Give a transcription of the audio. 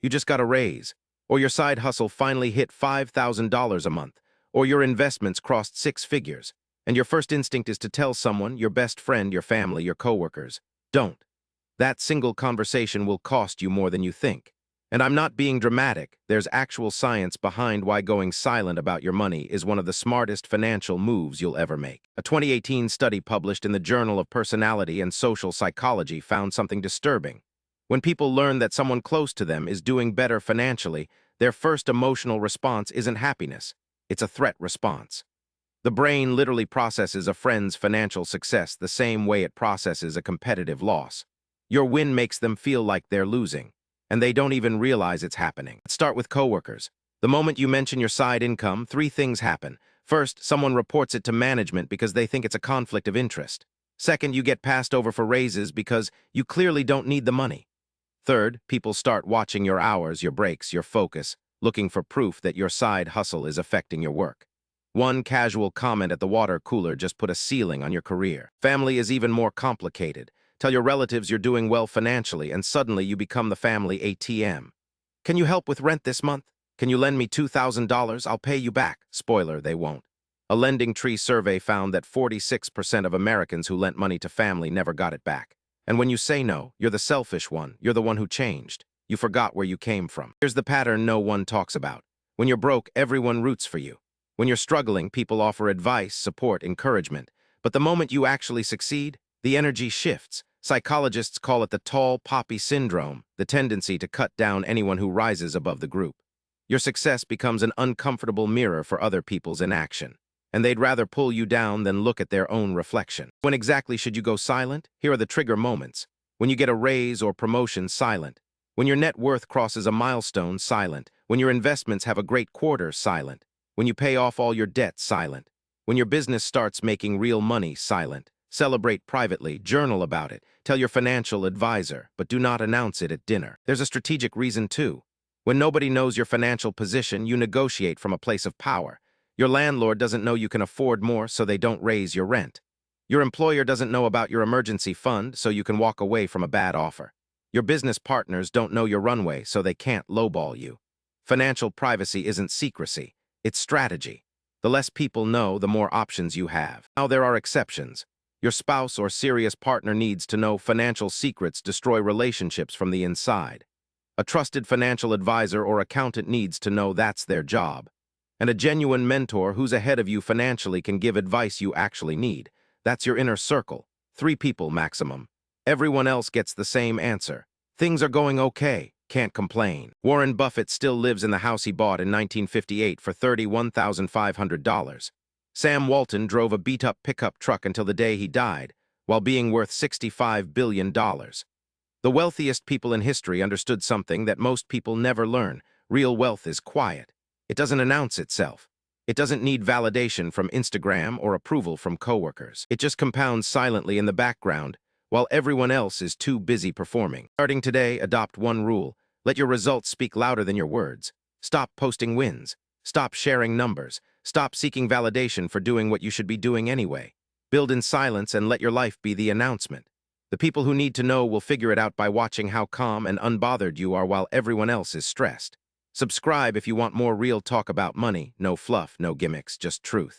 You just got a raise. Or your side hustle finally hit $5,000 a month. Or your investments crossed six figures. And your first instinct is to tell someone, your best friend, your family, your coworkers, don't. That single conversation will cost you more than you think. And I'm not being dramatic. There's actual science behind why going silent about your money is one of the smartest financial moves you'll ever make. A 2018 study published in the Journal of Personality and Social Psychology found something disturbing. When people learn that someone close to them is doing better financially, their first emotional response isn't happiness. It's a threat response. The brain literally processes a friend's financial success the same way it processes a competitive loss. Your win makes them feel like they're losing, and they don't even realize it's happening. Let's start with coworkers. The moment you mention your side income, three things happen. First, someone reports it to management because they think it's a conflict of interest. Second, you get passed over for raises because you clearly don't need the money. Third, people start watching your hours, your breaks, your focus, looking for proof that your side hustle is affecting your work. One casual comment at the water cooler just put a ceiling on your career. Family is even more complicated. Tell your relatives you're doing well financially, and suddenly you become the family ATM. Can you help with rent this month? Can you lend me $2,000? I'll pay you back. Spoiler, they won't. A Lending Tree survey found that 46% of Americans who lent money to family never got it back. And when you say no, you're the selfish one. You're the one who changed. You forgot where you came from. Here's the pattern no one talks about. When you're broke, everyone roots for you. When you're struggling, people offer advice, support, encouragement. But the moment you actually succeed, the energy shifts. Psychologists call it the tall poppy syndrome, the tendency to cut down anyone who rises above the group. Your success becomes an uncomfortable mirror for other people's inaction, and they'd rather pull you down than look at their own reflection. When exactly should you go silent? Here are the trigger moments. When you get a raise or promotion, silent. When your net worth crosses a milestone, silent. When your investments have a great quarter, silent. When you pay off all your debt, silent. When your business starts making real money, silent. Celebrate privately, journal about it, tell your financial advisor, but do not announce it at dinner. There's a strategic reason too. When nobody knows your financial position, you negotiate from a place of power. Your landlord doesn't know you can afford more, so they don't raise your rent. Your employer doesn't know about your emergency fund, so you can walk away from a bad offer. Your business partners don't know your runway, so they can't lowball you. Financial privacy isn't secrecy. It's strategy. The less people know, the more options you have. Now there are exceptions. Your spouse or serious partner needs to know financial secrets destroy relationships from the inside. A trusted financial advisor or accountant needs to know that's their job. And a genuine mentor who's ahead of you financially can give advice you actually need. That's your inner circle. 3 people maximum. Everyone else gets the same answer. Things are going okay. Can't complain. Warren Buffett still lives in the house he bought in 1958 for $31,500. Sam Walton drove a beat-up pickup truck until the day he died, while being worth $65 billion. The wealthiest people in history understood something that most people never learn. Real wealth is quiet. It doesn't announce itself. It doesn't need validation from Instagram or approval from coworkers. It just compounds silently in the background, while everyone else is too busy performing. Starting today, adopt one rule. Let your results speak louder than your words. Stop posting wins. Stop sharing numbers. Stop seeking validation for doing what you should be doing anyway. Build in silence and let your life be the announcement. The people who need to know will figure it out by watching how calm and unbothered you are while everyone else is stressed. Subscribe if you want more real talk about money. No fluff, no gimmicks, just truth.